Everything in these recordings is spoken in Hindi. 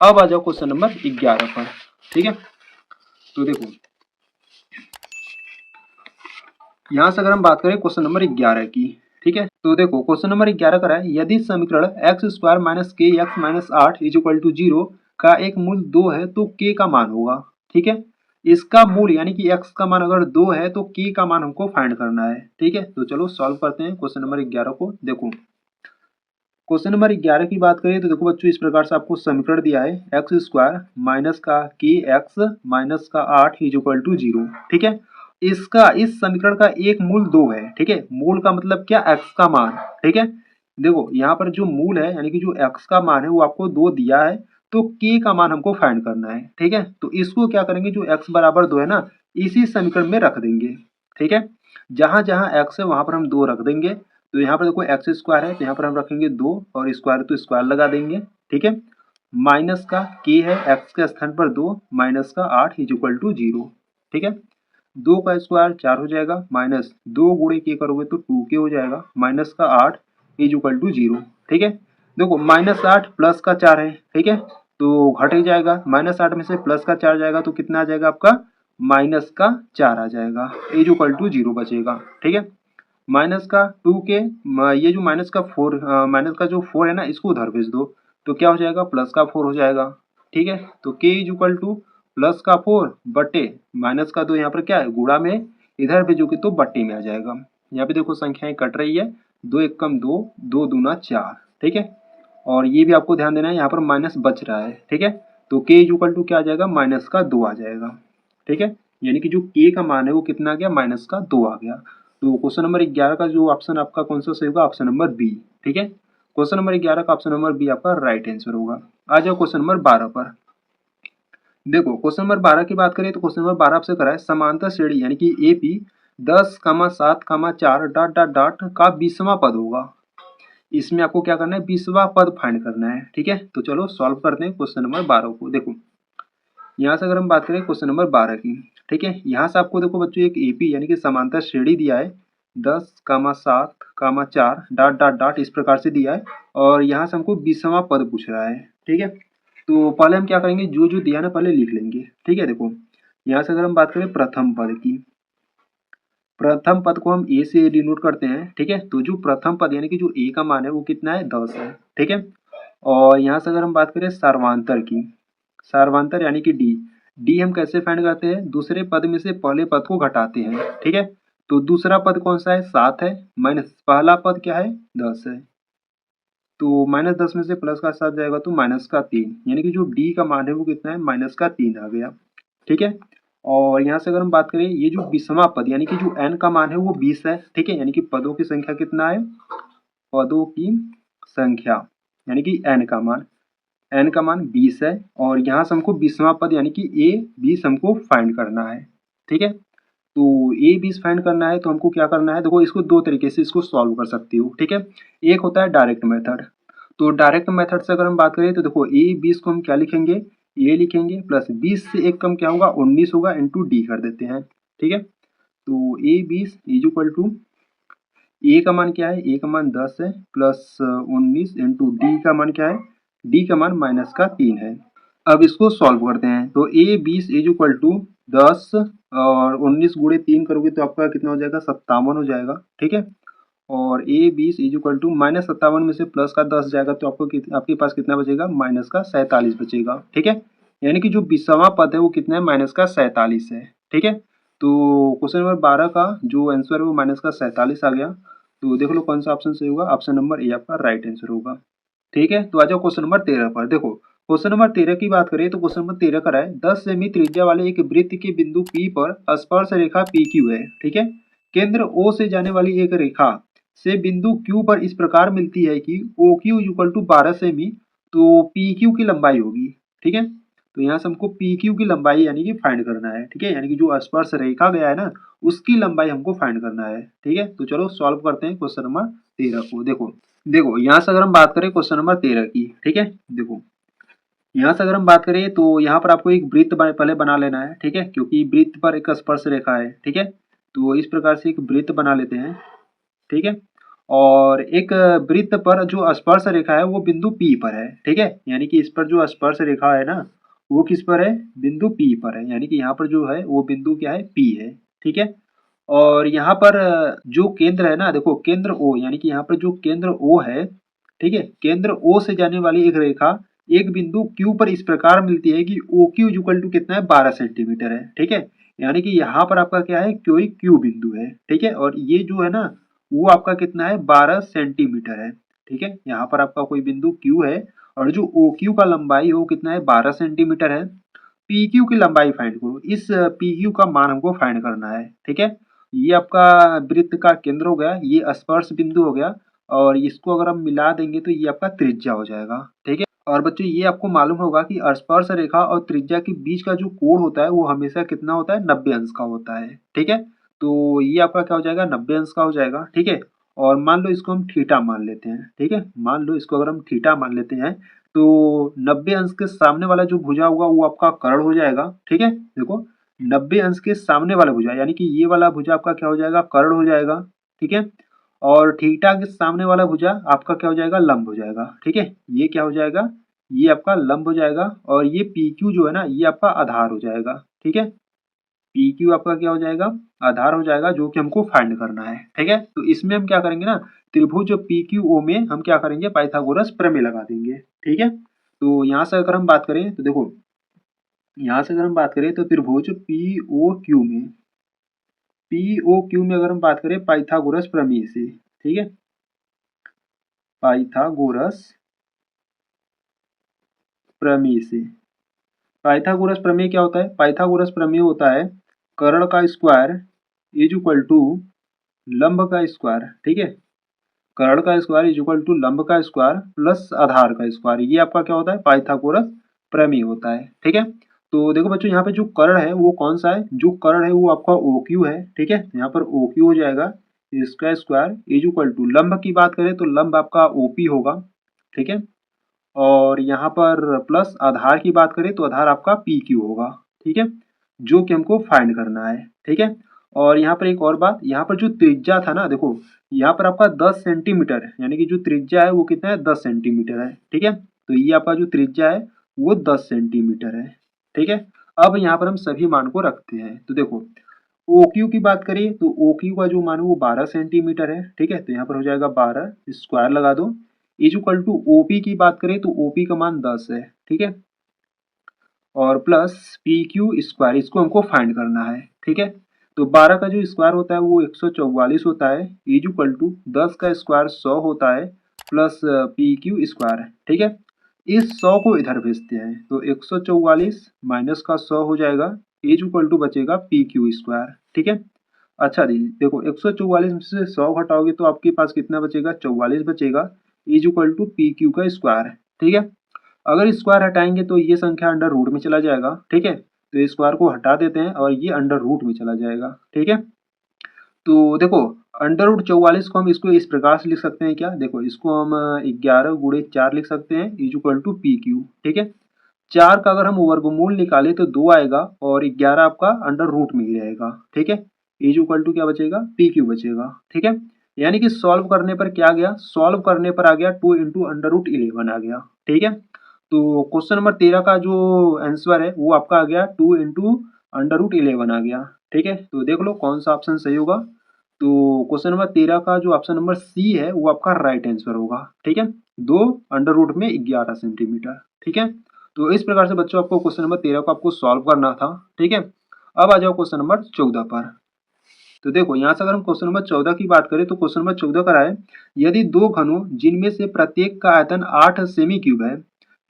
अब आ जाओ क्वेश्चन नंबर 11 पर। ठीक है, तो देखो यहाँ से अगर हम बात करें क्वेश्चन नंबर 11 की, ठीक है, तो देखो क्वेश्चन नंबर 11 का है, यदि समीकरण X square minus K X minus 8 is equal to 0 का एक मूल 2 है तो के का मान होगा। ठीक है, इसका मूल यानी कि x का मान अगर 2 है तो k का मान हमको फाइंड करना है। ठीक है, तो चलो सॉल्व करते हैं क्वेश्चन नंबर 11 को। देखो क्वेश्चन नंबर 11 की बात करें तो देखो बच्चों इस प्रकार से आपको समीकरण दिया है, एक्स स्क्वायर माइनस का के एक्स माइनस का 8 इज इक्वल टू 0। ठीक है, इसका इस समीकरण का एक मूल 2 है। ठीक है, मूल का मतलब क्या, एक्स का मान। ठीक है, देखो यहाँ पर जो मूल है यानी कि जो एक्स का मान है वो आपको 2 दिया है, तो के का मान हमको फाइंड करना है। ठीक है, तो इसको क्या करेंगे, जो एक्स बराबर 2 है ना, इसी समीकरण में रख देंगे। ठीक है, जहां जहां एक्स है वहां पर हम 2 रख देंगे। तो यहाँ पर देखो एक्स स्क्वायर है तो यहाँ पर हम रखेंगे 2 और स्क्वायर तो स्क्वायर लगा देंगे। ठीक है, माइनस का के है एक्स के स्थान पर 2 माइनस का 8 इज इक्वल टू 0। ठीक है, 2 का स्क्वायर 4 हो जाएगा, माइनस 2 गुणे के करोगे तो 2 के हो जाएगा, माइनस का 8 इज इक्वल टू 0। ठीक है, देखो माइनस 8 प्लस का 4 है। ठीक है, तो घट ही जाएगा, माइनस 8 में से प्लस का 4 जाएगा तो कितना आ जाएगा आपका, माइनस का 4 आ जाएगा, इज इक्वल टू 0 बचेगा। ठीक है, माइनस का 2 के ये जो माइनस का 4 माइनस का जो 4 है ना इसको उधर भेज दो तो क्या हो जाएगा, प्लस का 4 हो जाएगा। ठीक है, तो k is equal two plus का 4 बटे माइनस का 2, यहाँ पर क्या है गुणा में, इधर भेजोगे तो बट्टे में आ जाएगा। यहाँ पे देखो संख्याएं कट रही है, 2 एकम 2, 2 दूना 4। ठीक है, और ये भी आपको ध्यान देना है यहाँ पर माइनस बच रहा है। ठीक है, तो k इज इक्वल टू क्या आ जाएगा, माइनस का 2 आ जाएगा। ठीक है, यानी कि जो k का मान है वो कितना आ गया, माइनस का 2 आ गया। तो क्वेश्चन नंबर 11 का जो ऑप्शन आपका कौन सा सही होगा, ऑप्शन नंबर बी। ठीक है, क्वेश्चन नंबर 11 का ऑप्शन नंबर बी आपका राइट आंसर होगा। आ जाओ क्वेश्चन नंबर 12 पर। देखो क्वेश्चन नंबर 12 की बात करें तो क्वेश्चन नंबर 12 आपसे करा है, समांतर श्रेणी यानी कि एपी 10,7,4 डॉट डॉट डॉट का 20वां पद होगा। इसमें आपको क्या करना है, 20वां पद फाइंड करना है। ठीक है, तो चलो सॉल्व करते हैं क्वेश्चन नंबर 12 को। देखो यहाँ से अगर हम बात करें क्वेश्चन नंबर 12 की, ठीक है, यहाँ से आपको देखो बच्चों एक एपी यानी कि समांतर श्रेणी दिया है, 10,7,4 डॉट डॉट डॉट इस प्रकार से दिया है, और यहाँ से हमको 20वां पद पूछ रहा है। ठीक है, तो पहले हम क्या करेंगे, जो जो दिया ना पहले लिख लेंगे। ठीक है, देखो यहाँ से अगर हम बात करें प्रथम पद की, प्रथम पद को हम ए से डिनोट करते हैं। ठीक है, तो जो प्रथम पद यानी कि जो ए का मान है वो कितना है, 10 है। ठीक है, और यहाँ से अगर हम बात करें सर्वांतर की, सर्वांतर यानी कि डी, डी हम कैसे फाइंड करते हैं, दूसरे पद में से पहले पद को घटाते हैं। ठीक है, तो दूसरा पद कौन सा है, 7 है, माइनस पहला पद क्या है, 10 है, तो माइनस 10 में से प्लस का 7 जाएगा तो माइनस का 3, यानी कि जो डी का मान है वो कितना है, माइनस का 3 आ गया। ठीक है, और यहाँ से अगर हम बात करें ये जो 20वां पद यानी कि जो n का मान है वो 20 है। ठीक है, यानी कि पदों की संख्या कितना है, पदों की संख्या यानी कि n का मान 20 है, और यहाँ से हमको 20वां पद यानी कि a 20 हमको फाइंड करना है। ठीक है, तो a 20 फाइंड करना है तो हमको क्या करना है, देखो इसको दो तरीके से इसको सॉल्व कर सकते हो। ठीक है, एक होता है डायरेक्ट मेथड, तो डायरेक्ट मेथड से अगर हम बात करें तो देखो a 20 को हम क्या लिखेंगे, a लिखेंगे प्लस 20 से एक कम क्या होगा, 19 होगा, इंटू डी कर देते हैं। ठीक है, तो a 20 इज इक्वल टू ए का मान क्या है, ए का मान 10 है, प्लस 19 इंटू डी का मान क्या है, डी का मान माइनस का 3 है। अब इसको सॉल्व करते हैं, तो ए 20 इज इक्वल टू 10 और 19 गुणे 3 करोगे तो आपका कितना हो जाएगा, 57 हो जाएगा। ठीक है, और ए 20 इज इक्वल टू माइनस 57 में से प्लस का 10 जाएगा तो आपको आपके पास कितना बचेगा, माइनस का 47 बचेगा। ठीक है, यानी कि जो 20वां पद है वो कितना है, माइनस का 47 है। ठीक है, तो क्वेश्चन नंबर 12 का जो आंसर है वो माइनस का 47 आ गया। तो देख लो कौन सा ऑप्शन सही होगा, ऑप्शन नंबर ए आपका राइट आंसर होगा। ठीक है, तो आ जाओ क्वेश्चन नंबर 13 पर। देखो क्वेश्चन नंबर 13 की बात करें तो क्वेश्चन नंबर 13 का है, 10 सेमी त्रिज्या वाले एक वृत्त के बिंदु P पर स्पर्श रेखा PQ है। ठीक है, केंद्र O से जाने वाली एक रेखा से बिंदु Q पर इस प्रकार मिलती है कि OQ इक्वल टू 12 सेमी, तो PQ की लंबाई होगी। ठीक है, तो यहाँ से हमको PQ की लंबाई यानी कि फाइंड करना है। ठीक है, यानी कि जो स्पर्श रेखा गया है ना उसकी लंबाई हमको फाइंड करना है। ठीक है, तो चलो सॉल्व करते हैं क्वेश्चन नंबर 13 को। देखो देखो यहाँ से अगर हम बात करें क्वेश्चन नंबर 13 की, ठीक है, देखो यहाँ से अगर हम बात करें तो यहाँ पर आपको एक वृत्त पहले बना लेना है। ठीक है, क्योंकि वृत्त पर एक स्पर्श रेखा है। ठीक है, तो इस प्रकार से एक वृत्त बना लेते हैं। ठीक है, और एक वृत्त पर जो स्पर्श रेखा है वो बिंदु P पर है, ठीक है। यानी कि इस पर जो स्पर्श रेखा है ना वो किस पर है, बिंदु P पर है। यानी कि यहाँ पर जो है वो बिंदु क्या है, P है, ठीक है। और यहाँ पर जो केंद्र है ना, देखो केंद्र O, यानी कि यहाँ पर जो केंद्र O है, ठीक है, केंद्र O से जाने वाली एक रेखा एक बिंदु Q पर इस प्रकार मिलती है कि OQ इक्वल टू कितना है, 12 सेंटीमीटर है, ठीक है। यानी कि यहाँ पर आपका क्या है, कोई Q बिंदु है, ठीक है। और ये जो है ना वो आपका कितना है, 12 सेंटीमीटर है, ठीक है। यहाँ पर आपका कोई बिंदु Q है और जो OQ का लंबाई है वो कितना है, 12 सेंटीमीटर है। PQ की लंबाई फाइंड करो, इस PQ का मान हमको फाइंड करना है, ठीक है। ये आपका वृत्त का केंद्र हो गया, ये स्पर्श बिंदु हो गया, और इसको अगर हम मिला देंगे तो ये आपका त्रिज्या हो जाएगा, ठीक है। और बच्चों ये आपको मालूम होगा कि स्पर्श रेखा और त्रिज्या के बीच का जो कोण होता है वो हमेशा कितना होता है, 90 अंश का होता है, ठीक है। तो ये आपका क्या हो जाएगा, 90 अंश का हो जाएगा, ठीक है। और मान लो इसको हम थीटा मान लेते हैं, ठीक है। मान लो इसको अगर हम थीटा मान लेते हैं तो 90 अंश के सामने वाला जो भुजा होगा वो आपका कर्ण हो जाएगा, ठीक है। देखो 90 अंश के सामने वाला भुजा यानी कि ये वाला भुजा आपका क्या हो जाएगा, कर्ण हो जाएगा, ठीक है। और थीटा के सामने वाला भुजा आपका क्या हो जाएगा, लंब हो जाएगा, ठीक है। ये क्या हो जाएगा, ये आपका लंब हो जाएगा, और ये PQ जो है ना ये आपका आधार हो जाएगा, ठीक है। PQ आपका क्या हो जाएगा, आधार हो जाएगा, जो कि हमको फाइंड करना है, ठीक है। तो इसमें हम क्या करेंगे ना, त्रिभुज PQO में हम क्या करेंगे, पाइथागोरस प्रमेय लगा देंगे, ठीक है। तो यहाँ से अगर हम बात करें तो देखो, यहाँ से अगर हम बात करें तो त्रिभुज POQ में अगर हम बात करें पाइथागोरस प्रमेय से, ठीक है, पाइथागोरस प्रमेय से। पाइथागोरस प्रमेय क्या होता है, पाइथागोरस प्रमेय होता है कर्ण का स्क्वायर इज इक्वल टू लंब का स्क्वायर, ठीक है। कर्ण का स्क्वायर इज इक्वल टू लंब का स्क्वायर प्लस आधार का स्क्वायर, ये आपका क्या होता है, पाइथागोरस प्रमेय होता है, ठीक है। तो देखो बच्चों यहाँ पे जो कर्ण है वो कौन सा है, जो कर्ण है वो आपका OQ है, ठीक है। यहाँ पर OQ हो जाएगा, इसका स्क्वायर इज इक्वल टू लंब की बात करें तो लंब आपका OP होगा, ठीक है। और यहाँ पर प्लस आधार की बात करें तो आधार आपका PQ होगा, ठीक है, जो कि हमको फाइंड करना है, ठीक है। और यहाँ पर एक और बात, यहाँ पर जो त्रिज्या था ना, देखो यहाँ पर आपका 10 सेंटीमीटर है, यानी कि जो त्रिज्या है वो कितना है, 10 सेंटीमीटर है, ठीक है। तो ये आपका जो त्रिज्या है वो 10 सेंटीमीटर है, ठीक है। अब यहाँ पर हम सभी मान को रखते हैं, तो देखो OQ की बात करें तो OQ का जो मान है वो 12 सेंटीमीटर है, ठीक है। तो यहाँ पर हो जाएगा 12, स्क्वायर लगा दो, इज इक्वल टू OP की बात करें तो OP का मान 10 है, ठीक है। और प्लस PQ स्क्वायर, इसको हमको फाइंड करना है, ठीक है। तो 12 का जो स्क्वायर होता है वो 144 होता है, इज इक्वल टू 10 का स्क्वायर 100 होता है, प्लस PQ स्क्वायर, ठीक है। इस 100 को इधर भेजते हैं तो 144 माइनस का 100 हो जाएगा, इज इक्वल टू बचेगा PQ स्क्वायर, ठीक है। अच्छा दी देखो 144 में से 100 घटाओगे तो आपके पास कितना बचेगा, 44 बचेगा, इज इक्वल टू PQ का स्क्वायर, ठीक है। अगर स्क्वायर हटाएंगे तो ये संख्या अंडर रूट में चला जाएगा, ठीक है। तो स्क्वायर को हटा देते हैं और ये अंडर रूट में चला जाएगा, ठीक है। तो देखो अंडर रूट 44 को हम इसको इस प्रकार से लिख सकते हैं, क्या देखो इसको हम 11 गुणे 4 लिख सकते हैं, इज इक्वल टू PQ, ठीक है। 4 का अगर हम वर्गमूल निकाले तो 2 आएगा, और 11 आपका अंडर रूट में ही रहेगा, ठीक है। इज इक्वल टू क्या बचेगा, PQ बचेगा, ठीक है। यानी कि सॉल्व करने पर क्या आ गया, सॉल्व करने पर आ गया 2 इंटू अंडर रूट 11 आ गया, ठीक है। तो क्वेश्चन नंबर 13 का जो आंसर है वो आपका आ गया 2 इंटू अंडर रूट 11 आ गया, ठीक है। तो देख लो कौन सा ऑप्शन सही होगा। तो क्वेश्चन नंबर 13 का जो ऑप्शन नंबर सी है वो आपका राइट आंसर होगा, ठीक है। 2 अंडर रूट में 11 सेंटीमीटर, ठीक है। तो इस प्रकार से बच्चों आपको क्वेश्चन नंबर 13 को आपको सॉल्व करना था, ठीक है। अब आ जाओ क्वेश्चन नंबर 14 पर। तो देखो यहाँ से अगर हम क्वेश्चन नंबर 14 की बात करें तो क्वेश्चन नंबर 14 का है, यदि दो घनों जिनमें से प्रत्येक का आयतन 8 सेमी क्यूब है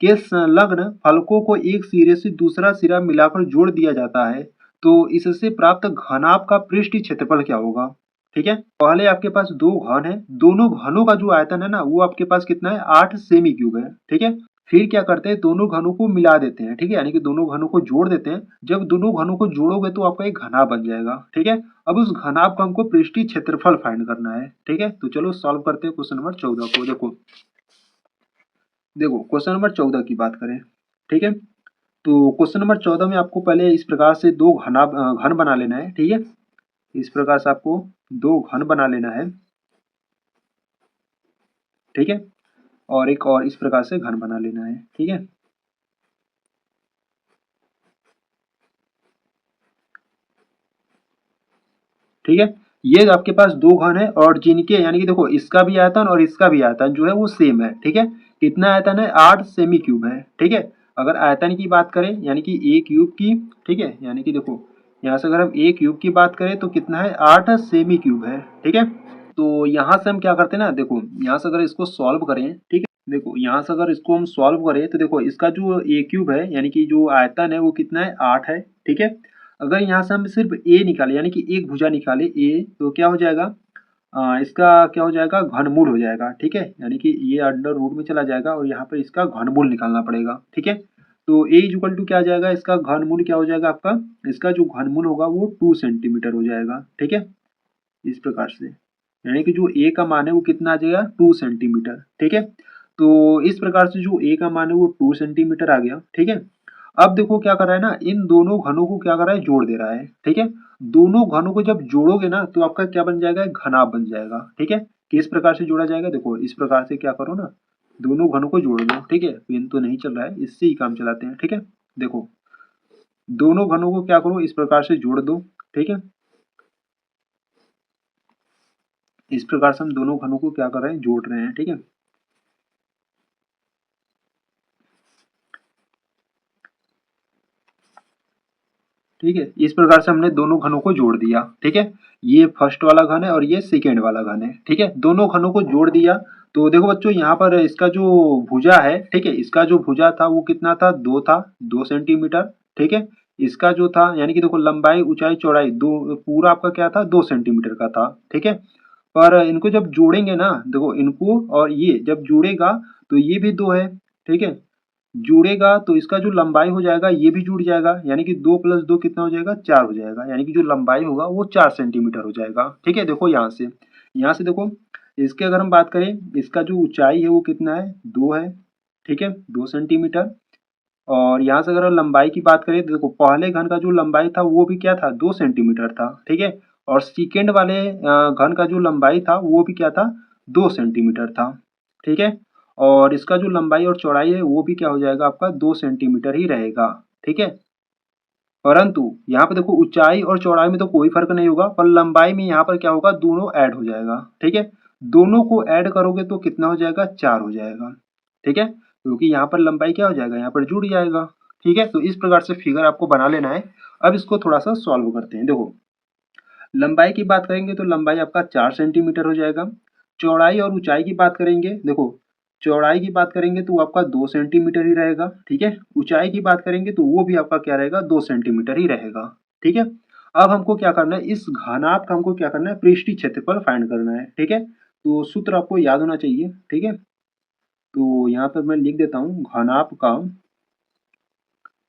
के संलग्न फलकों को एक सिरे से दूसरा सिरा मिलाकर जोड़ दिया जाता है तो इससे प्राप्त घनाभ का पृष्ठीय क्षेत्रफल क्या होगा, ठीक है। पहले आपके पास दो घन है, दोनों घनों का जो आयतन है ना वो आपके पास कितना है, 8 सेमी क्यूब है, ठीक है। फिर क्या करते हैं, दोनों घनों को मिला देते हैं, ठीक है, यानी कि दोनों घनों को जोड़ देते हैं। जब दोनों घनों को जोड़ोगे तो आपका एक घनाभ बन जाएगा, ठीक है। अब उस घनाभ को हमको पृष्ठीय क्षेत्रफल फाइंड करना है, ठीक है। तो चलो सॉल्व करते हैं क्वेश्चन नंबर 14 को। देखो क्वेश्चन नंबर 14 की बात करें, ठीक है। तो क्वेश्चन नंबर 14 में आपको पहले इस प्रकार से दो घन बना लेना है, ठीक है। इस प्रकार से आपको दो घन बना लेना है। ठीक है, और एक और इस प्रकार से घन बना लेना है। ठीक है, ठीक है, ये आपके पास दो घन है और जिनके यानी कि देखो इसका भी आयतन और इसका भी आयतन जो है वो सेम है। ठीक है, कितना आयतन है, 8 सेमी क्यूब है। ठीक है, अगर आयतन की बात करें यानी कि ए क्यूब की, ठीक है, यानी कि देखो यहाँ से अगर हम ए क्यूब की बात करें तो कितना है, 8 सेमी क्यूब है। ठीक है, तो यहाँ से हम क्या करते हैं ना, देखो यहाँ से अगर इसको सॉल्व करें, ठीक है, देखो यहाँ से अगर इसको हम सॉल्व करें तो देखो इसका जो ए क्यूब है यानी कि जो आयतन है वो कितना है, 8 है। ठीक है, अगर यहाँ से हम सिर्फ ए निकाले यानी कि एक भुजा निकाले ए, तो क्या हो जाएगा, इसका क्या हो जाएगा, घनमूल हो जाएगा। ठीक है, यानी कि ये अंडर रूट में चला जाएगा और यहाँ पर इसका घनमूल निकालना पड़ेगा। ठीक है, तो ए इक्वल टू क्या आ जाएगा, इसका घनमूल क्या हो जाएगा आपका, इसका जो घनमूल होगा वो 2 सेंटीमीटर हो जाएगा। ठीक है, इस प्रकार से यानी कि जो ए का मान है वो कितना आ जाएगा, 2 सेंटीमीटर। ठीक है, तो इस प्रकार से जो ए का मान है वो 2 सेंटीमीटर आ गया। ठीक है, अब देखो क्या कर रहा है ना, इन दोनों घनों को क्या कर रहा है, जोड़ दे रहा है। ठीक है, दोनों घनों को जब जोड़ोगे ना तो आपका क्या बन जाएगा, घनाभ बन जाएगा। ठीक है, किस प्रकार से जोड़ा जाएगा, देखो इस प्रकार से क्या करो ना, दोनों घनों को जोड़ दो। ठीक है, पेन तो नहीं चल रहा है, इससे ही काम चलाते हैं। ठीक है, देखो दोनों घनों को क्या करो, इस प्रकार से जोड़ दो। ठीक है, इस प्रकार से हम दोनों घनों को क्या कर रहे हैं, जोड़ रहे हैं। ठीक है, ठीक है, इस प्रकार से हमने दोनों घनों को जोड़ दिया। ठीक है, ये फर्स्ट वाला घन है और ये सेकेंड वाला घन है। ठीक है, दोनों घनों को जोड़ दिया तो देखो बच्चों यहाँ पर इसका जो भुजा है, ठीक है, इसका जो भुजा था वो कितना था, 2 था, 2 सेंटीमीटर। ठीक है, इसका जो था यानी कि देखो लंबाई ऊंचाई चौड़ाई दो पूरा आपका क्या था, 2 सेंटीमीटर का था। ठीक है, पर इनको जब जोड़ेंगे ना, देखो इनको और ये जब जुड़ेगा तो ये भी 2 है। ठीक है, जुड़ेगा तो इसका जो लंबाई हो जाएगा ये भी जुड़ जाएगा, यानी कि 2 + 2 कितना हो जाएगा, 4 हो जाएगा, यानी कि जो लंबाई होगा वो 4 सेंटीमीटर हो जाएगा। ठीक है, देखो यहाँ से देखो इसके अगर हम बात करें, इसका जो ऊंचाई है वो कितना है, 2 है। ठीक है, 2 सेंटीमीटर, और यहाँ से अगर हम लंबाई की बात करें तो देखो पहले घन का जो लंबाई था वो भी क्या था, 2 सेंटीमीटर था। ठीक है, और सेकेंड वाले घन का जो लंबाई था वो भी क्या था, 2 सेंटीमीटर था। ठीक है, और इसका जो लंबाई और चौड़ाई है वो भी क्या हो जाएगा आपका, 2 सेंटीमीटर ही रहेगा। ठीक है, परंतु यहाँ पे देखो ऊंचाई और चौड़ाई में तो कोई फर्क नहीं होगा, पर लंबाई में यहाँ पर क्या होगा, दोनों ऐड हो जाएगा। ठीक है, दोनों को ऐड करोगे तो कितना हो जाएगा, 4 हो जाएगा। ठीक है, क्योंकि यहाँ पर लंबाई क्या हो जाएगा, यहाँ पर जुड़ जाएगा। ठीक है, तो इस प्रकार से फिगर आपको बना लेना है। अब इसको थोड़ा सा सॉल्व करते हैं। देखो लंबाई की बात करेंगे तो लंबाई आपका 4 सेंटीमीटर हो जाएगा। चौड़ाई और ऊंचाई की बात करेंगे, देखो चौड़ाई की बात करेंगे तो वो आपका 2 सेंटीमीटर ही रहेगा। ठीक है, ऊंचाई की बात करेंगे तो वो भी आपका क्या रहेगा, 2 सेंटीमीटर ही रहेगा। ठीक है, अब हमको क्या करना है, इस घनाभ का हमको क्या करना है, पृष्ठीय क्षेत्रफल फाइंड करना है। ठीक है, तो सूत्र आपको याद होना चाहिए। ठीक है, तो यहाँ पर मैं लिख देता हूँ, घनाभ का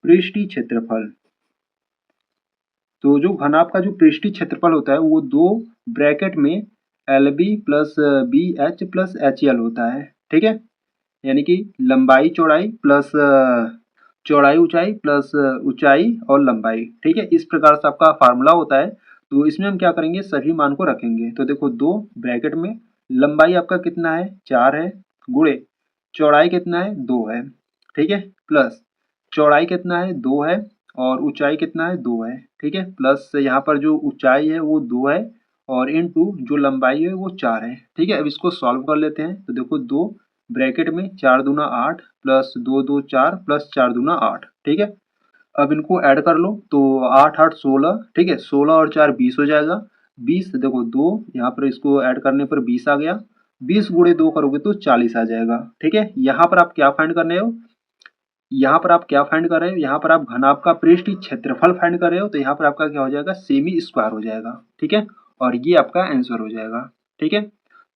पृष्ठीय क्षेत्रफल। तो जो घनाभ का जो पृष्ठीय क्षेत्रफल होता है वो 2 ब्रैकेट में L B plus B H plus H L होता है। ठीक है, यानी कि लंबाई चौड़ाई प्लस चौड़ाई ऊंचाई प्लस ऊंचाई और लंबाई। ठीक है, इस प्रकार से आपका फार्मूला होता है। तो इसमें हम क्या करेंगे, सभी मान को रखेंगे। तो देखो 2 ब्रैकेट में लंबाई आपका कितना है, 4 है, गुणे चौड़ाई कितना है, 2 है। ठीक है, प्लस चौड़ाई कितना है, 2 है, और ऊंचाई कितना है, 2 है। ठीक है, प्लस यहाँ पर जो ऊंचाई है वो 2 है, और इनटू जो लंबाई है वो 4 है। ठीक है, अब इसको सॉल्व कर लेते हैं। तो देखो 2 ब्रैकेट में 4 दूना 8 प्लस 2 2 4 प्लस 4 दूना 8। ठीक है, अब इनको ऐड कर लो तो 8 8 16। ठीक है, 16 और 4 20 हो जाएगा। 20 देखो 2 यहाँ पर इसको ऐड करने पर 20 आ गया। 20 गुणे 2 करोगे तो 40 आ जाएगा। ठीक है, यहाँ पर आप क्या फाइंड करने हो, यहाँ पर आप क्या फाइंड कर रहे हो, यहाँ पर आप घनाभ का पृष्ठीय क्षेत्रफल फाइंड कर रहे हो। तो यहाँ पर आपका क्या हो जाएगा, सेमी स्क्वायर हो जाएगा। ठीक है, और ये आपका आंसर हो जाएगा। ठीक है,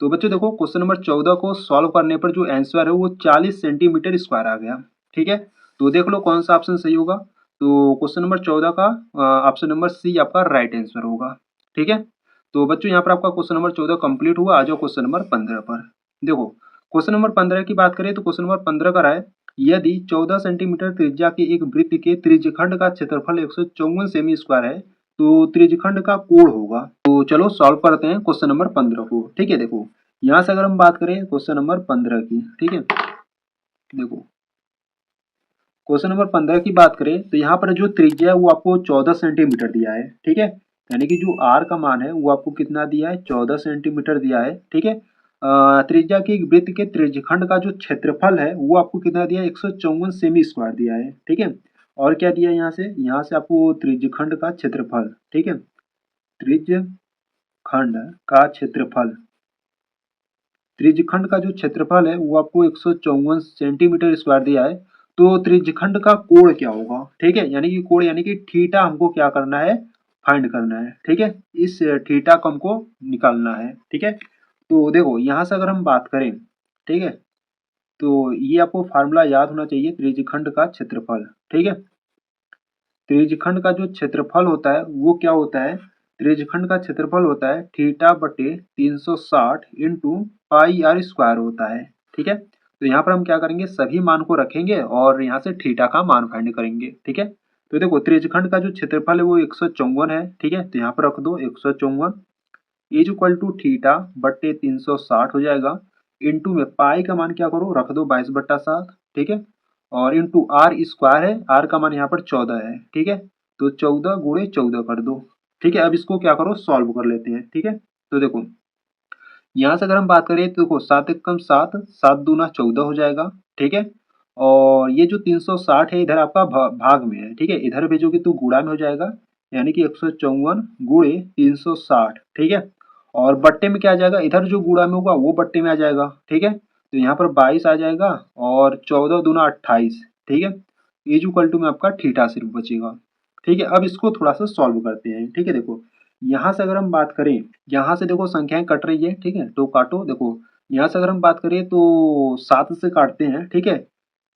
तो बच्चों देखो क्वेश्चन नंबर 14 को सॉल्व करने पर जो आंसर है वो 40 सेंटीमीटर स्क्वायर आ गया। ठीक है, तो देख लो कौन सा ऑप्शन सही होगा। तो क्वेश्चन नंबर 14 का ऑप्शन नंबर सी आपका राइट आंसर होगा। ठीक है, तो बच्चों यहाँ पर आपका क्वेश्चन नंबर 14 कंप्लीट हुआ। आ जाओ क्वेश्चन नंबर 15 पर। देखो क्वेश्चन नंबर 15 की बात करें तो क्वेश्चन नंबर 15 का है, यदि 14 सेंटीमीटर त्रिज्या के एक वृत्त के त्रिज्यखंड का क्षेत्रफल 154 सेमी स्क्वायर है तो त्रिज्यखंड का कोण होगा। तो चलो सॉल्व करते हैं क्वेश्चन नंबर 15 को। ठीक है, देखो यहाँ से अगर हम बात करें क्वेश्चन नंबर 15 की, ठीक है, देखो क्वेश्चन नंबर 15 की बात करें तो यहाँ पर जो त्रिज्या है वो आपको 14 सेंटीमीटर दिया है, ठीक है, यानी कि जो आर का मान है वो आपको कितना दिया है, 14 सेंटीमीटर दिया है, ठीक है। त्रिज्या की वृत्त के त्रिज्यखंड का जो क्षेत्रफल है वो आपको कितना दिया है, 154 सेमी स्क्वायर दिया है, ठीक है। और क्या दिया है यहाँ से आपको त्रिज्यखंड का क्षेत्रफल, ठीक है, त्रिज्यखंड का क्षेत्रफल, त्रिज्यखंड का जो क्षेत्रफल है वो आपको 154 सेंटीमीटर स्क्वायर दिया है। तो त्रिज्यखंड का कोण क्या होगा, ठीक है, यानी कि कोण यानी कि थीटा हमको क्या करना है, फाइंड करना है, ठीक है, इस थीटा को हमको निकालना है, ठीक है। तो देखो यहाँ से अगर हम बात करें, ठीक है, तो ये आपको फार्मूला याद होना चाहिए, त्रिज्यखंड का क्षेत्रफल, ठीक है। त्रिज्यखंड का जो क्षेत्रफल होता है वो क्या होता है, त्रिज्यखंड का क्षेत्रफल होता है थीटा बटे 360 इंटू पाई आर स्क्वायर होता है, ठीक है। तो यहाँ पर हम क्या करेंगे, सभी मान को रखेंगे और यहाँ से थीटा का मान फाइंड करेंगे, ठीक है। तो देखो त्रिज्यखंड का जो क्षेत्रफल है वो 154 है, ठीक है, तो यहाँ पर रख दो 154 इज इक्वल टू थीटा बट्टे 360 हो जाएगा, इंटू में पाई का मान क्या करो, रख दो 22/7, ठीक है, और इंटू आर स्क्वायर है, आर का मान यहाँ पर 14 है, ठीक है, तो 14 गुणे 14 कर दो, ठीक है। अब इसको क्या करो, सॉल्व कर लेते हैं, ठीक है। तो देखो यहाँ से अगर हम बात करें तो देखो 7 एकम 7, 7 दूना 14 हो जाएगा, ठीक है, और ये जो 360 है इधर आपका भाग में है, ठीक है, इधर भेजोगे तो गुणा में हो जाएगा, यानी कि 154 गुणे 360, ठीक है, और बट्टे में क्या आ जाएगा, इधर जो गुणा में होगा वो बट्टे में आ जाएगा, ठीक है, तो यहाँ पर 22 आ जाएगा और 14 दूना 28, ठीक है, इज इक्वल टू में आपका थीटा सिर्फ बचेगा, ठीक है। अब इसको थोड़ा सा सॉल्व करते हैं, ठीक है। देखो यहाँ से अगर हम बात करें, यहाँ से देखो संख्याएं कट रही है, ठीक है, तो काटो, देखो यहाँ से अगर हम बात करें तो 7 से काटते हैं, ठीक है,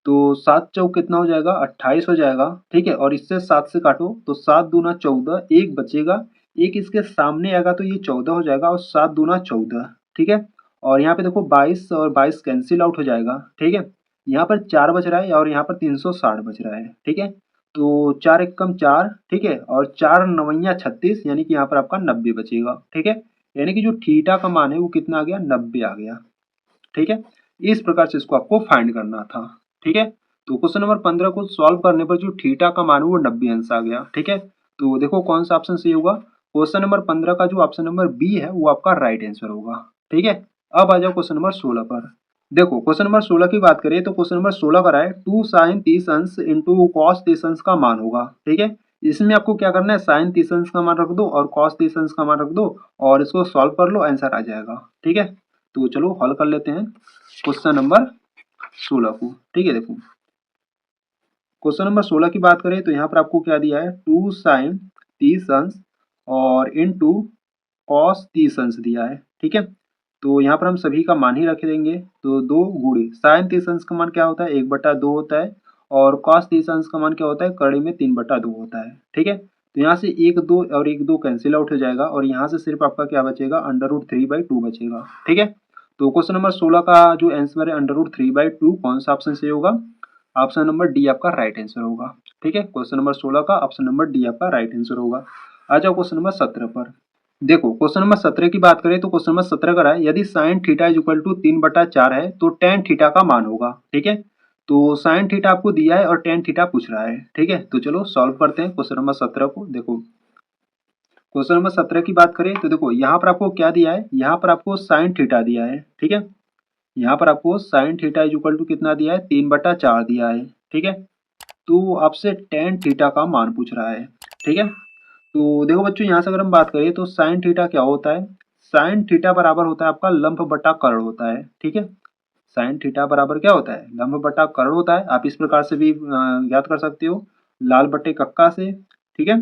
तो 7 चौक कितना हो जाएगा, 28 हो जाएगा, ठीक है, और इससे 7 से काटो तो 7 दूना 14, एक बचेगा, एक इसके सामने आएगा तो ये 14 हो जाएगा, और 7 दूना 14, ठीक है, और यहाँ पे देखो 22 और 22 कैंसिल आउट हो जाएगा, ठीक है, यहाँ पर 4 बच रहा है और यहाँ पर 360 बच रहा है, ठीक है, तो 4 एकम 4, ठीक है, और 4 नवैया 36, यानी कि यहाँ पर आपका 90 बचेगा, ठीक है, यानी कि जो थीटा का मान है वो कितना आ गया, 90 आ गया, ठीक है। इस प्रकार से इसको आपको फाइंड करना था, ठीक है। तो क्वेश्चन नंबर 15 को सॉल्व करने पर जो थीटा का मान है वो 90 अंश आ गया, ठीक है। तो देखो कौन सा ऑप्शन सही होगा, क्वेश्चन नंबर 15 का जो ऑप्शन नंबर बी है वो आपका राइट आंसर होगा, ठीक है। अब आ जाओ क्वेश्चन नंबर 16 पर। देखो क्वेश्चन नंबर 16 की बात करें तो क्वेश्चन नंबर 16 का है 2 साइन 30 अंश इंटू कॉस 30 अंश का मान होगा, ठीक है। इसमें आपको क्या करना है, साइन 30 अंश का मान रख दो और कॉस 30 अंश का मान रख दो और इसको सॉल्व कर लो, आंसर आ जाएगा, ठीक है। तो चलो हल कर लेते हैं क्वेश्चन नंबर 16 को, ठीक है। देखो क्वेश्चन नंबर 16 की बात करें तो यहाँ पर आपको क्या दिया है, 2 साइन 30 अंश और इनटू कॉस 30 अंश दिया है, ठीक है। तो यहाँ पर हम सभी का मान ही रख देंगे, तो 2 गुणे साइन 30 अंश का मान क्या होता है, 1/2 होता है, और कॉस 30 अंश का मान क्या होता है, कड़ी में 3/2 होता है, ठीक है। तो यहाँ से 1 2 और 1 2 कैंसिल आउट हो जाएगा और यहाँ से सिर्फ आपका क्या बचेगा, √3/2 बचेगा, ठीक है। तो क्वेश्चन नंबर 16 का जो आंसर है √3/2, कौन सा ऑप्शन सही होगा, ऑप्शन नंबर डी आपका राइट आंसर होगा, ठीक है। क्वेश्चन नंबर 16 का ऑप्शन नंबर डी आपका राइट आंसर होगा। आ जाओ क्वेश्चन नंबर 17 पर। देखो क्वेश्चन नंबर 17 की बात करें तो क्वेश्चन नंबर 17 का है, यदि sine theta is equal to 3/4 है तो टेन थीटा का मान होगा, ठीक है। तो साइन थीटा आपको दिया है और टेन थीटा पूछ रहा है, ठीक है। तो चलो सॉल्व करते हैं क्वेश्चन नंबर 17 को। देखो क्वेश्चन नंबर 17 की बात करें तो देखो यहाँ पर आपको क्या दिया है, यहाँ पर आपको साइन थीटा दिया है, ठीक है, यहाँ पर आपको sine theta is equal to कितना दिया है, 3/4 दिया है, ठीक है। तो आपसे टेन थीटा का मान पूछ रहा है, ठीक है। तो देखो बच्चों यहाँ से अगर हम बात करें तो साइन थीटा क्या होता है, साइन थीटा बराबर होता है आपका लंब बटा कर्ण होता है, ठीक है। साइन थीटा बराबर क्या होता है, लंब बटा कर्ण होता है, आप इस प्रकार से भी याद कर सकते हो, लाल बटे कक्का से, ठीक है।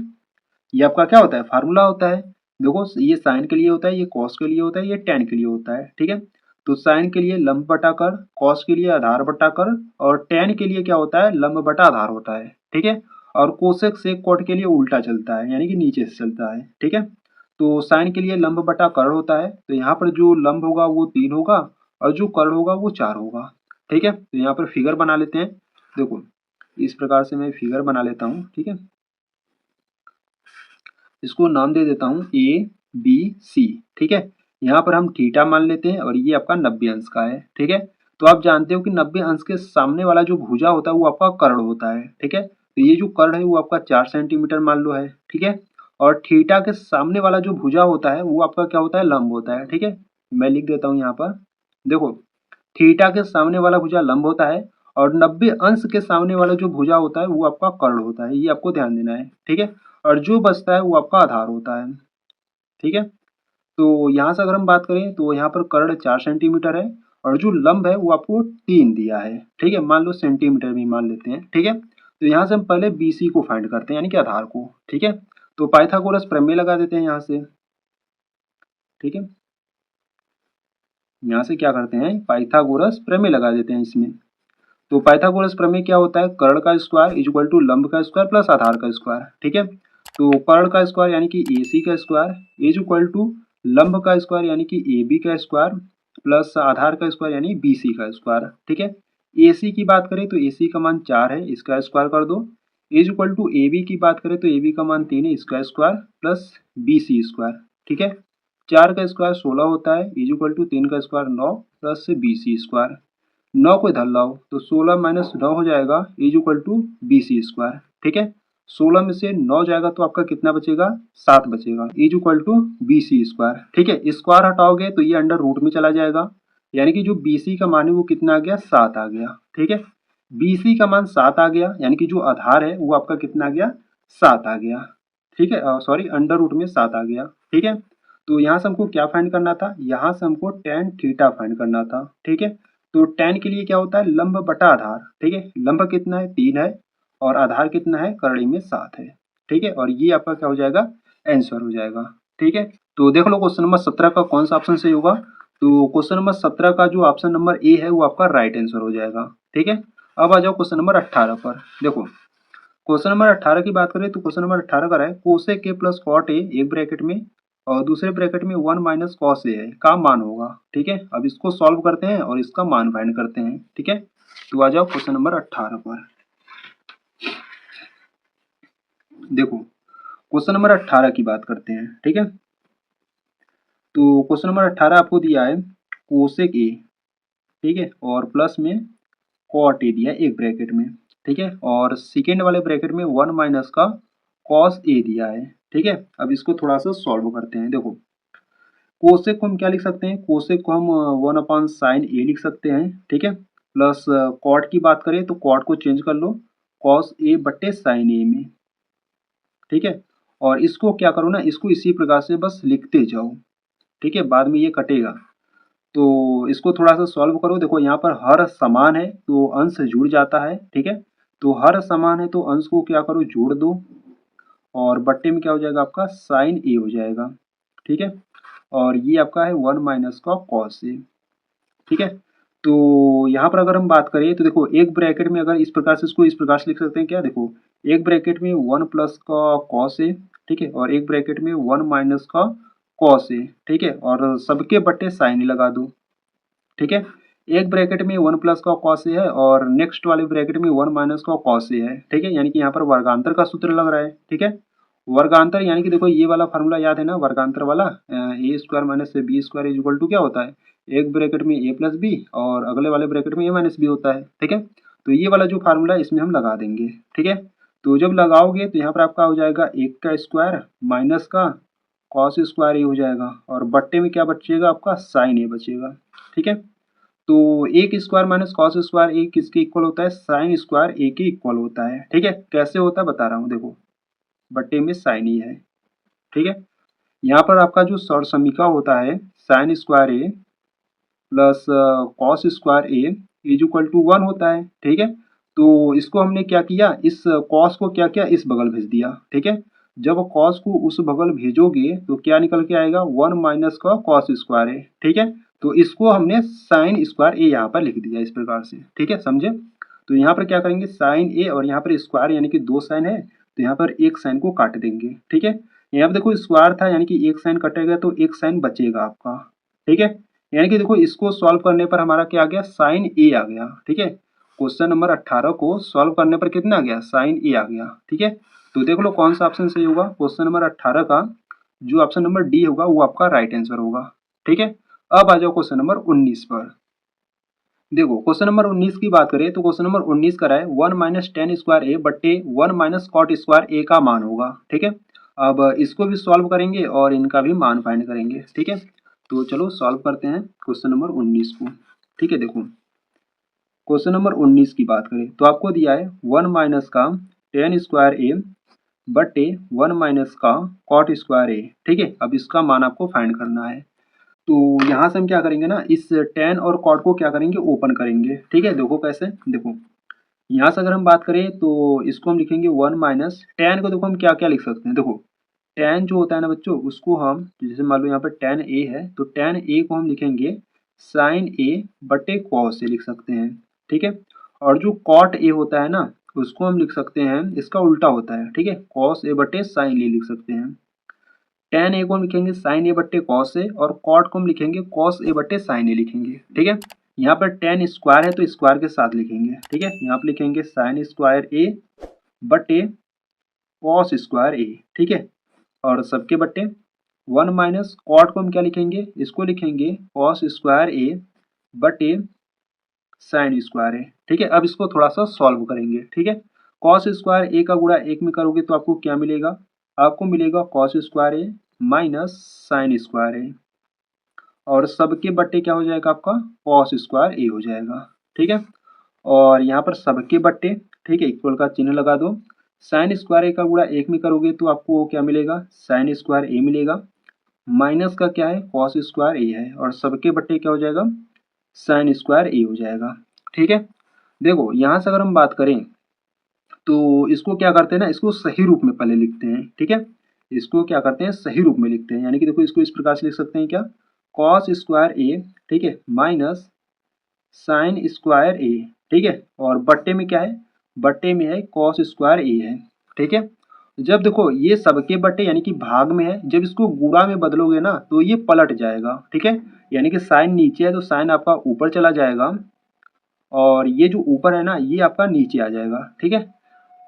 ये आपका क्या होता है, फार्मूला होता है। देखो ये साइन के लिए होता है, ये कॉस के लिए होता है, ये टेन के लिए होता है, ठीक है। तो साइन के लिए लंब बटा कर्ण, कॉस के लिए आधार बटा कर्ण, और टेन के लिए क्या होता है, लंब बटा आधार होता है, ठीक है। और कोसेक सेक कॉट के लिए उल्टा चलता है, यानी कि नीचे से चलता है, ठीक है। तो साइन के लिए लंब बटा कर्ण होता है, तो यहाँ पर जो लंब होगा वो 3 होगा और जो कर्ण होगा वो 4 होगा, ठीक है। तो यहाँ पर फिगर बना लेते हैं। देखो इस प्रकार से मैं फिगर बना लेता हूँ, ठीक है। इसको नाम दे देता हूँ ए बी सी, ठीक है। यहाँ पर हम थीटा मान लेते हैं और ये आपका 90 अंश का है, ठीक है। तो आप जानते हो कि 90 अंश के सामने वाला जो भुजा होता है वो आपका कर्ण होता है, ठीक है। तो ये जो कर्ण है वो आपका 4 सेंटीमीटर मान लो है, ठीक है। और थीटा के सामने वाला जो भुजा होता है वो आपका क्या होता है, लंब होता है, ठीक है। मैं लिख देता हूँ यहाँ पर, देखो थीटा के सामने वाला भुजा लंब होता है और 90 अंश के सामने वाला जो भुजा होता है वो आपका कर्ण होता है, ये आपको ध्यान देना है, ठीक है। और जो बचता है वो आपका आधार होता है, ठीक है। तो यहाँ से अगर हम बात करें तो यहाँ पर कर्ण 4 सेंटीमीटर है और जो लंब है वो आपको 3 दिया है, ठीक है। मान लो सेंटीमीटर भी मान लेते हैं, ठीक है। तो यहाँ से हम पहले बीसी को फाइंड करते हैं यानी कि आधार को, ठीक है। तो पाइथागोरस प्रमेय लगा देते हैं यहाँ से, ठीक है। यहाँ से क्या करते हैं, पाइथागोरस प्रमेय लगा देते हैं इसमें। तो पाइथागोरस प्रमेय क्या होता है, कर्ण का स्क्वायर इज इक्वल टू लंब का स्क्वायर प्लस आधार का स्क्वायर, ठीक है। तो कर्ण का स्क्वायर यानी कि AC का स्क्वायर इज इक्वल टू लंब का स्क्वायर यानी कि AB का स्क्वायर प्लस आधार का स्क्वायर यानी BC का स्क्वायर, ठीक है। AC की बात करें तो AC का मान 4 है, इसका स्क्वायर कर दो। इज इक्वल टू AB की बात करें तो AB का मान 3 है, इसका स्क्वायर प्लस BC स्क्वायर, ठीक है। 4 का स्क्वायर 16 होता है, इज इक्वल टू 3 का स्क्वायर 9 प्लस BC स्क्वायर। 9 को इधर लाओ तो 16 माइनस 9 हो जाएगा is equal to BC square, ठीक है। 16 में से 9 जाएगा तो आपका कितना बचेगा, 7 बचेगा is equal to BC square, ठीक है। स्क्वायर हटाओगे तो ये अंडर रूट में चला जाएगा, यानी कि जो BC का मान है वो कितना आ गया, 7 आ गया, ठीक है। BC का मान 7 आ गया यानी कि जो आधार है वो आपका कितना आ गया, 7 आ गया, ठीक है। सॉरी अंडर रूट में 7 आ गया, ठीक है। तो यहाँ से हमको क्या फाइंड करना था, यहाँ से हमको tan थीटा फाइंड करना था, ठीक है। तो tan के लिए क्या होता है, लंब बटा आधार, ठीक है। लंब कितना है, 3 है और आधार कितना है, करड़ी में 7 है, ठीक है। और ये आपका क्या हो जाएगा, आंसर हो जाएगा, ठीक है। तो देख लो क्वेश्चन नंबर 17 का कौन सा ऑप्शन सही होगा। तो क्वेश्चन नंबर 17 का जो ऑप्शन नंबर ए है वो आपका राइट आंसर हो जाएगा, ठीक है। अब आ जाओ क्वेश्चन नंबर 18 पर। देखो क्वेश्चन नंबर 18 की बात करें तो क्वेश्चन नंबर 18 का है cosec A plus cot A एक ब्रैकेट में और दूसरे ब्रैकेट में 1 माइनस कॉस ए है का मान होगा, ठीक है। अब इसको सॉल्व करते हैं और इसका मान फाइंड करते हैं, ठीक है। तो आ जाओ क्वेश्चन नंबर 18 पर। देखो क्वेश्चन नंबर 18 की बात करते हैं, ठीक है। तो क्वेश्चन नंबर 18 आपको दिया है कोसेक ए, ठीक है, और प्लस में कॉट ए दिया है एक ब्रैकेट में, ठीक है। और सेकेंड वाले ब्रैकेट में 1 माइनस का कॉस ए दिया है, ठीक है। अब इसको थोड़ा सा सॉल्व करते हैं। देखो कोसेक को हम क्या लिख सकते हैं, कोसेक को हम 1/sin ए लिख सकते हैं, ठीक है। प्लस कॉट की बात करें तो कॉट को चेंज कर लो कॉस ए बट्टे साइन ए में, ठीक है। और इसको क्या करो ना, इसको इसी प्रकार से बस लिखते जाओ, ठीक है, बाद में ये कटेगा। तो इसको थोड़ा सा सॉल्व करो। देखो यहाँ पर हर समान है तो अंश जुड़ जाता है, ठीक है। तो हर समान है तो अंश को क्या करो, जोड़ दो और बट्टे में क्या हो जाएगा आपका साइन ए हो जाएगा, ठीक है। और ये आपका है 1 माइनस का कॉस ए, ठीक है। तो यहाँ पर अगर हम बात करें तो देखो एक ब्रैकेट में अगर इस प्रकार से इसको इस प्रकार से लिख सकते हैं क्या, देखो एक ब्रैकेट में 1 प्लस का कॉस ए, ठीक है, और एक ब्रैकेट में 1 माइनस का कॉस ए, ठीक है, और सबके बट्टे साइन ए लगा दो, ठीक है। एक ब्रैकेट में 1 प्लस का कॉस ए है और नेक्स्ट वाले ब्रैकेट में 1 माइनस का कॉस ए है, ठीक है। यानी कि यहाँ पर वर्गांतर का सूत्र लग रहा है, ठीक है। वर्गांतर यानी कि देखो ये वाला फार्मूला याद है ना, वर्गांतर वाला A square minus B square is equal to क्या होता है, एक ब्रैकेट में ए प्लस बी और अगले वाले ब्रैकेट में ए माइनस बी होता है, ठीक है। तो ये वाला जो फार्मूला है इसमें हम लगा देंगे, ठीक है। तो जब लगाओगे तो यहाँ पर आपका हो जाएगा एक का स्क्वायर माइनस का कॉस स्क्वायर ए हो जाएगा और बट्टे में क्या बचेगा आपका साइन ए बचेगा, ठीक है। तो एक स्क्वायर माइनस कॉस स्क्वायर ए किसके इक्वल होता है, साइन स्क्वायर ए के इक्वल होता है, ठीक है। कैसे होता है बता रहा हूँ, देखो बट्टे में साइन ही है, ठीक है। यहाँ पर आपका जो समीका होता है sine square A plus cos square A is equal to 1 होता है, ठीक है। तो इसको हमने क्या किया, इस कॉस को क्या किया, इस बगल भेज दिया, ठीक है। जब कॉस को उस बगल भेजोगे तो क्या निकल के आएगा, 1 माइनस का कॉस स्क्वायर ए, ठीक है। तो इसको हमने साइन स्क्वायर ए यहाँ पर लिख दिया इस प्रकार से, ठीक है, समझे। तो यहाँ पर क्या करेंगे, साइन ए और यहाँ पर स्क्वायर यानी कि 2 साइन है तो यहाँ पर एक साइन को काट देंगे, ठीक है। यहाँ पर देखो स्क्वायर था यानी कि एक साइन कटेगा तो एक साइन बचेगा आपका, ठीक है। यानी कि देखो इसको सॉल्व करने पर हमारा क्या आ गया, साइन ए आ गया, ठीक है। क्वेश्चन नंबर 18 को सॉल्व करने पर कितना आ गया, साइन ए आ गया, ठीक है। तो देख लो कौन सा ऑप्शन सही होगा, क्वेश्चन नंबर 18 का जो ऑप्शन नंबर डी होगा वो आपका राइट आंसर होगा, ठीक है। अब आ जाओ क्वेश्चन नंबर 19 पर। देखो क्वेश्चन नंबर 19 की बात करें तो क्वेश्चन नंबर 19 करा है 1 माइनस टेन स्क्वायर ए बट्टे 1 माइनस कॉट स्क्वायर ए का मान होगा। ठीक है। अब इसको भी सॉल्व करेंगे और इनका भी मान फाइंड करेंगे। ठीक है। तो चलो सॉल्व करते हैं क्वेश्चन नंबर 19 को। ठीक है। देखो क्वेश्चन नंबर 19 की बात करें तो आपको दिया है 1 माइनस का टेन स्क्वायर ए बट्टे 1 माइनस का कॉट स्क्वायर ए। ठीक है। अब इसका मान आपको फाइंड करना है। तो यहाँ से हम क्या करेंगे ना, इस टेन और कॉट को क्या करेंगे, ओपन करेंगे। ठीक है। देखो कैसे, देखो यहाँ से अगर हम बात करें तो इसको हम लिखेंगे 1 माइनस टेन को। देखो हम क्या क्या लिख सकते हैं, देखो टेन जो होता है ना बच्चों, उसको हम जैसे मान लो यहाँ पर टेन ए है तो टेन ए को हम लिखेंगे साइन ए बटे कॉस ए लिख सकते हैं। ठीक है। और जो कॉट ए होता है ना, उसको हम लिख सकते हैं, इसका उल्टा होता है। ठीक है। कॉस ए बटे साइन ए लिख सकते हैं। टेन ए को हम लिखेंगे साइन ए बट्टे कॉस ए और कॉट को हम लिखेंगे कॉस ए बट्टे साइन ए लिखेंगे। ठीक है। यहाँ पर टेन स्क्वायर है तो स्क्वायर के साथ लिखेंगे। ठीक है। यहाँ पर लिखेंगे साइन स्क्वायर ए बट्टे कॉस स्क्वायर ए। ठीक है। और सबके बट्टे 1 माइनस कॉट को हम क्या लिखेंगे, इसको लिखेंगे कॉस स्क्वायर ए बटे साइन स्क्वायर ए। ठीक है। अब इसको थोड़ा सा सॉल्व करेंगे। ठीक है। कॉस स्क्वायर ए का गुणा एक में करोगे तो आपको क्या मिलेगा, आपको मिलेगा कॉस स्क्वायर ए माइनस साइन स्क्वायर ए और सबके बट्टे क्या हो जाएगा आपका कॉस स्क्वायर ए हो जाएगा। ठीक है। और यहाँ पर सबके बट्टे, ठीक है, इक्वल का चिन्ह लगा दो। साइन स्क्वायर ए का गुणा एक में करोगे तो आपको क्या मिलेगा, साइन स्क्वायर ए मिलेगा। माइनस का क्या है, कॉस स्क्वायर ए है और सबके बट्टे क्या हो जाएगा, साइन स्क्वायर ए हो जाएगा। ठीक है। देखो यहाँ से अगर हम बात करें तो इसको क्या करते हैं ना, इसको सही रूप में पहले लिखते हैं। ठीक है। इसको क्या करते हैं, सही रूप में लिखते हैं। यानी कि देखो इसको इस प्रकार से लिख सकते हैं क्या, कॉस स्क्वायर ए, ठीक है, माइनस साइन स्क्वायर ए। ठीक है। और बट्टे में क्या है, बट्टे में है कॉस स्क्वायर ए है। ठीक है। जब देखो ये सबके बट्टे यानी कि भाग में है, जब इसको गुणा में बदलोगे ना तो ये पलट जाएगा। ठीक है। यानी कि साइन नीचे है तो साइन आपका ऊपर चला जाएगा और ये जो ऊपर है ना ये आपका नीचे आ जाएगा। ठीक है।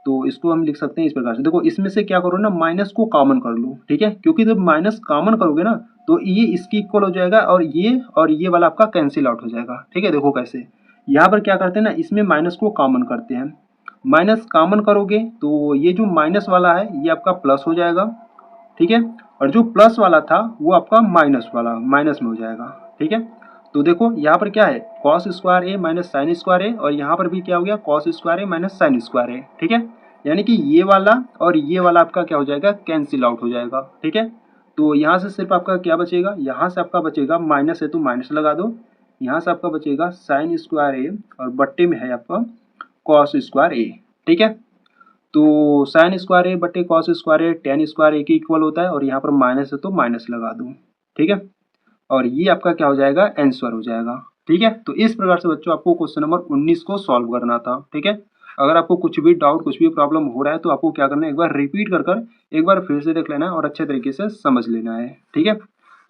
तो इसको हम लिख सकते हैं इस प्रकार से। देखो इसमें से क्या करो ना, माइनस को कॉमन कर लो। ठीक है। क्योंकि जब माइनस कॉमन करोगे ना तो ये इसकी इक्वल हो जाएगा और ये वाला आपका कैंसिल आउट हो जाएगा। ठीक है। देखो कैसे, यहाँ पर क्या करते हैं ना, इसमें माइनस को कॉमन करते हैं। माइनस कॉमन करोगे तो ये जो माइनस वाला है ये आपका प्लस हो जाएगा। ठीक है। और जो प्लस वाला था वो आपका माइनस वाला माइनस में हो जाएगा। ठीक है। तो देखो यहाँ पर क्या है, कॉस स्क्वायर ए माइनस साइन स्क्वायर ए और यहाँ पर भी क्या हो गया, कॉस स्क्वायर ए माइनस साइन स्क्वायर ए। ठीक है। यानी कि ये वाला और ये वाला आपका क्या हो जाएगा, कैंसिल आउट हो जाएगा। ठीक है। तो यहाँ से सिर्फ आपका क्या बचेगा, यहाँ से आपका बचेगा, माइनस है तो माइनस लगा दो, यहाँ से आपका बचेगा साइन स्क्वायर ए और बट्टे में है आपका कॉस स्क्वायर ए। ठीक है। तो साइन स्क्वायर ए बटे कॉस स्क्वायर ए टेन स्क्वायर ए के इक्वल होता है और यहाँ पर माइनस है तो माइनस लगा दो। ठीक है। और ये आपका क्या हो जाएगा, आंसर हो जाएगा। ठीक है। तो इस प्रकार से बच्चों आपको क्वेश्चन नंबर 19 को सॉल्व करना था। ठीक है। अगर आपको कुछ भी डाउट कुछ भी प्रॉब्लम हो रहा है तो आपको क्या करना है, एक बार रिपीट कर एक बार फिर से देख लेना है और अच्छे तरीके से समझ लेना है। ठीक है।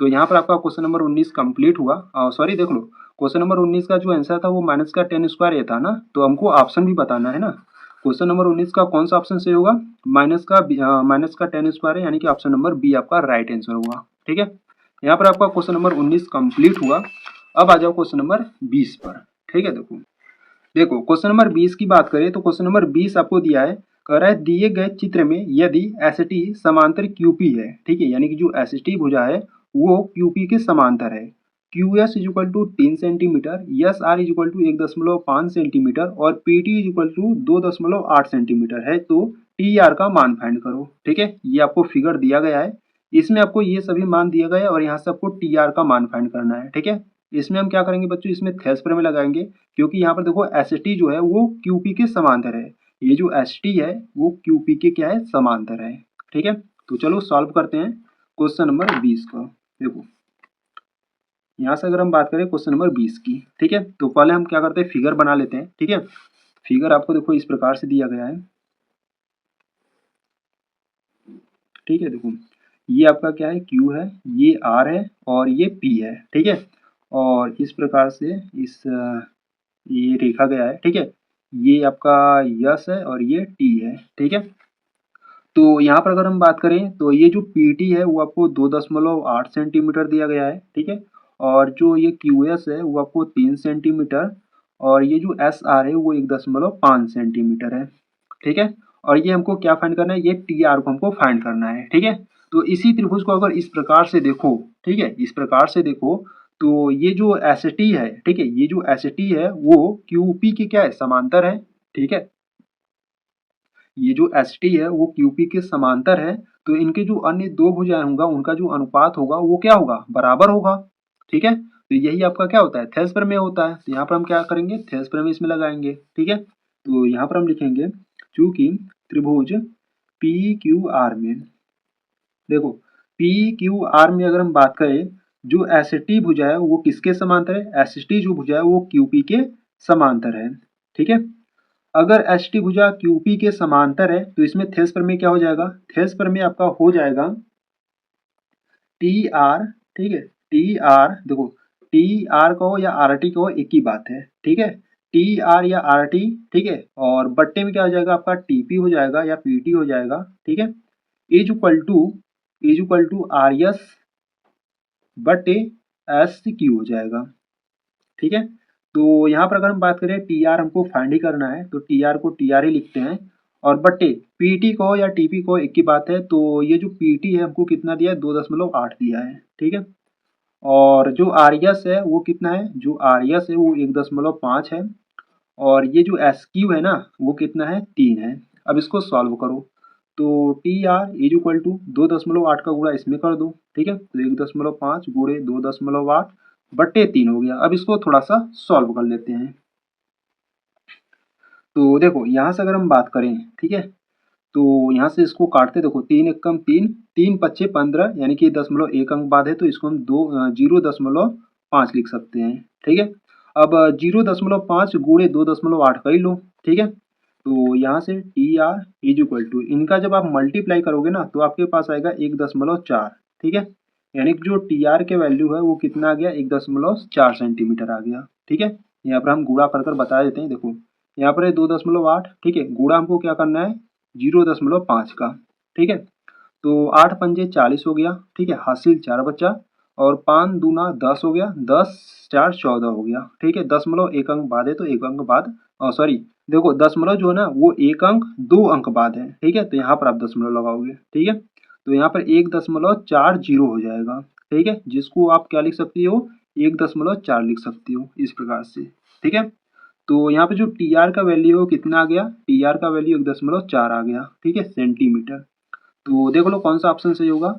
तो यहाँ पर आपका क्वेश्चन नंबर 19 कंप्लीट हुआ। सॉरी देख लो, क्वेश्चन नंबर 19 का जो आंसर था वो माइनस का टेन स्क्वायर ए था ना, तो हमको ऑप्शन भी बताना है ना। क्वेश्चन नंबर 19 का कौन सा ऑप्शन सही होगा, माइनस का टेन स्क्वायर है, यानी कि ऑप्शन नंबर बी आपका राइट आंसर होगा। ठीक है। यहाँ पर आपका क्वेश्चन नंबर 19 कंप्लीट हुआ। अब आ जाओ क्वेश्चन नंबर 20 पर। ठीक है। देखो देखो क्वेश्चन नंबर 20 की बात करें तो क्वेश्चन नंबर 20 आपको दिया है, कह रहा है दिए गए चित्र में यदि एस टी समांतर क्यूपी है, ठीक है, यानी कि जो एस टी भुजा है वो क्यूपी के समांतर है। Q S is equal to 3 centimetre, S R is equal to 1.5 centimetre और P T is equal to 2.8 centimetre है, तो टी आर का मान फाइंड करो। ठीक है। ये आपको फिगर दिया गया है, इसमें आपको ये सभी मान दिया गया है और यहाँ से आपको टी आर का मान फाइंड करना है। ठीक है। इसमें हम क्या करेंगे बच्चों, इसमें थेस प्रमेय लगाएंगे क्योंकि यहाँ पर देखो एस टी जो है वो क्यूपी के समांतर है। ये जो एस टी है वो क्यूपी के क्या है, समांतर है। ठीक है। तो चलो सॉल्व करते हैं क्वेश्चन नंबर 20 का। देखो यहाँ से अगर हम बात करें क्वेश्चन नंबर 20 की, ठीक है, तो पहले हम क्या करते हैं, फिगर बना लेते हैं। ठीक है। फिगर आपको देखो इस प्रकार से दिया गया है। ठीक है। देखो ये आपका क्या है, Q है, ये R है और ये P है। ठीक है। और इस प्रकार से ये रेखा गया है। ठीक है। ये आपका यस है और ये T है। ठीक है। तो यहाँ पर अगर हम बात करें तो ये जो PT है वो आपको 2.8 सेंटीमीटर दिया गया है। ठीक है। और जो ये QS है वो आपको 3 सेंटीमीटर और ये जो SR है वो 1.5 सेंटीमीटर है, ठीक है। और ये हमको क्या फाइंड करना है, ये TR को हमको फाइंड करना है, ठीक है। तो इसी त्रिभुज को अगर इस प्रकार से देखो, ठीक है, इस प्रकार से देखो तो ये जो ST है, ठीक है, ये जो ST है वो QP के क्या है, समांतर है, ठीक है। ये जो ST है वो QP के समांतर है, तो इनके जो अन्य दो भुजाएं होगा उनका जो अनुपात होगा वो क्या होगा, बराबर होगा, ठीक है। तो यही आपका क्या होता है, थेल्स प्रमेय होता है। तो यहाँ पर हम क्या करेंगे, थेल्स प्रमेय इसमें लगाएंगे, ठीक है। तो यहाँ पर हम लिखेंगे चूंकि त्रिभुज PQR में, देखो PQR में अगर हम बात करें, जो ST भुजा है वो किसके समांतर है, ST जो भुजा है वो QP के समांतर है, ठीक है। अगर ST भुजा QP के समांतर है तो इसमें थेल्स प्रमेय क्या हो जाएगा, थेल्स प्रमेय आपका हो जाएगा TR, ठीक है। TR देखो, TR कहो या RT कहो एक ही बात है, ठीक है। TR या RT, ठीक है, और बट्टे में क्या हो जाएगा आपका TP हो जाएगा या PT हो जाएगा, ठीक है। इज इक्वल टू RS बटे SQ हो जाएगा, ठीक है। तो यहाँ पर अगर हम बात करें TR हमको फाइंड ही करना है तो TR को TR ही लिखते हैं और बटे PT को या TP को एक ही बात है। तो ये जो PT है हमको कितना दिया है, 2.8 दिया है, ठीक है। और जो RS है वो कितना है, जो RS है वो 1.5 है और ये जो SQ है ना वो कितना है, 3 है। अब इसको सॉल्व करो तो TR इज इक्वल टू 2.8 का गुणा इसमें कर दो, ठीक है। तो 1.5 गुणे 2.8 बट्टे 3 हो गया। अब इसको थोड़ा सा सॉल्व कर लेते हैं। तो देखो यहाँ से अगर हम बात करें, ठीक है, तो यहाँ से इसको काटते, देखो 3 एकम 3, 3 पच्चे 15 यानी कि 0.1 अंक बाद है तो इसको हम 0.5 लिख सकते हैं, ठीक है। अब 0.5 गुणे 2.8 कर ही लो, ठीक है। तो यहाँ से TR इज इक्वल टू, इनका जब आप मल्टीप्लाई करोगे ना तो आपके पास आएगा 1.4, ठीक है। यानी कि जो TR के वैल्यू है वो कितना आ गया, 1.4 सेंटीमीटर आ गया, ठीक है। यहाँ पर हम गुणा कर बता देते हैं, देखो यहाँ पर है 2.8, ठीक है, गुणा हमको क्या करना है 0.5 का, ठीक है। तो 8 पंजे 40 हो गया, ठीक है, हासिल 4 बचा और 5 दूना 10 हो गया, 10 4 14 हो गया, ठीक है। 1 अंक बाद है तो 1 अंक बाद, सॉरी देखो दशमलव जो है ना वो 1 अंक 2 अंक बाद है, ठीक है। तो यहाँ पर आप दशमलव लगाओगे, ठीक है। तो यहाँ पर 1.40 हो जाएगा, ठीक है, जिसको आप क्या लिख सकती हो, 1.4 लिख सकती हो इस प्रकार से, ठीक है। तो यहाँ पे जो TR का वैल्यू है वो कितना आ गया, TR का वैल्यू 1.4 आ गया, ठीक है, सेंटीमीटर। तो देख लो कौन सा ऑप्शन सही होगा।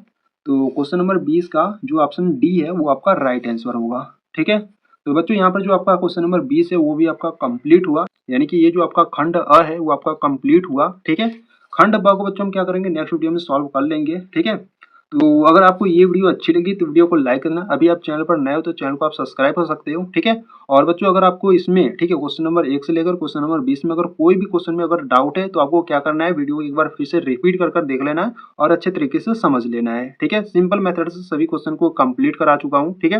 तो क्वेश्चन नंबर 20 का जो ऑप्शन डी है वो आपका राइट आंसर होगा, ठीक है। तो बच्चों यहाँ पर जो आपका क्वेश्चन नंबर 20 है वो भी आपका कंप्लीट हुआ, यानी कि ये जो आपका खंड अ है वो आपका कंप्लीट हुआ, ठीक है। खंड ब को बच्चों हम क्या करेंगे, नेक्स्ट वीडियो में सॉल्व कर लेंगे, ठीक है। तो अगर आपको ये वीडियो अच्छी लगी तो वीडियो को लाइक करना, अभी आप चैनल पर नए हो तो चैनल को आप सब्सक्राइब कर सकते हो, ठीक है। और बच्चों अगर आपको इसमें, ठीक है, क्वेश्चन नंबर 1 से लेकर क्वेश्चन नंबर 20 में अगर कोई भी क्वेश्चन में अगर डाउट है तो आपको क्या करना है, वीडियो एक बार फिर से रिपीट कर देख लेना है और अच्छे तरीके से समझ लेना है, ठीक है। सिंपल मेथड से सभी क्वेश्चन को कंप्लीट करा चुका हूँ, ठीक है।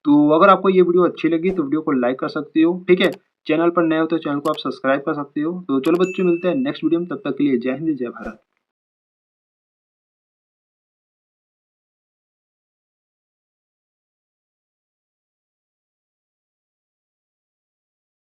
तो अगर आपको ये वीडियो अच्छी लगी तो वीडियो को लाइक कर सकते हो, ठीक है। चैनल पर नए हो तो चैनल को आप सब्सक्राइब कर सकते हो। तो चलो बच्चों मिलते हैं नेक्स्ट वीडियो में, तब तक के लिए जय हिंद जय भारत।